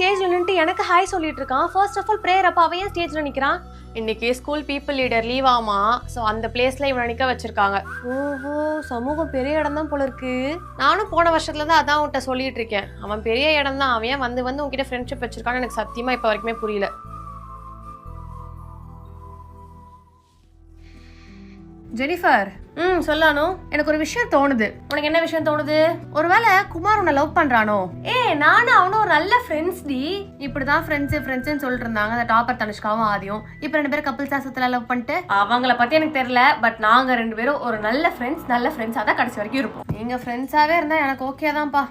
ஸ்டேஜ்ல நின்று எனக்கு ஹாய் சொல்லிட்டு இருக்கான். ஃபர்ஸ்ட் ஆஃப் ஆல் பிரேயர் அப்ப அவன் ஸ்டேஜ்ல நிக்கிறான். இன்னைக்கு ஸ்கூல் பீப்புள் லீடர் லீவ் ஆமா, ஸோ அந்த பிளேஸ்ல இவனை நிக்க வச்சிருக்காங்க. ஓஹோ, சமூகம் பெரிய இடம் தான் போல இருக்கு. நானும் போன வருஷத்துல இருந்து அதான் உன்கிட்ட சொல்லிட்டு இருக்கேன். அவன் பெரிய இடம் தான், அவன் வந்து உன்கிட்ட ஃப்ரெண்ட்ஷிப் வச்சிருக்கான்னு எனக்கு சத்தியமா இப்ப வரைக்குமே புரியல. ஜெனிஃபர், சொல்லானோ, எனக்கு ஒரு விஷயம் தோணுது. உனக்கு என்ன விஷயம் தோணுது? ஒருவேளை குமார் உன்னை லவ் பண்றானோ? நானும் அவனும் ஒரு நல்ல ஃப்ரெண்ட்ஸ் டி. இப்படிதான் ஃப்ரெண்ட்ஸ்ன்னு சொல்லிட்டு இருந்தாங்க அந்த டாப்பர் தனுஷ்காவும் ஆதியும். இப்ப 2 பேரும் கப்பிள்ஸா சுத்தல லவ் பண்ணிட்டு. அவங்கள பத்தி எனக்கு தெரியல, பட் நாங்க 2 பேரும் ஒரு நல்ல ஃப்ரெண்ட்ஸா தான் கடைசி வரைக்கும் இருப்போம். நீங்க ஃப்ரெண்ட்ஸாவே இருந்தா எனக்கு ஓகே தான்ப்பா.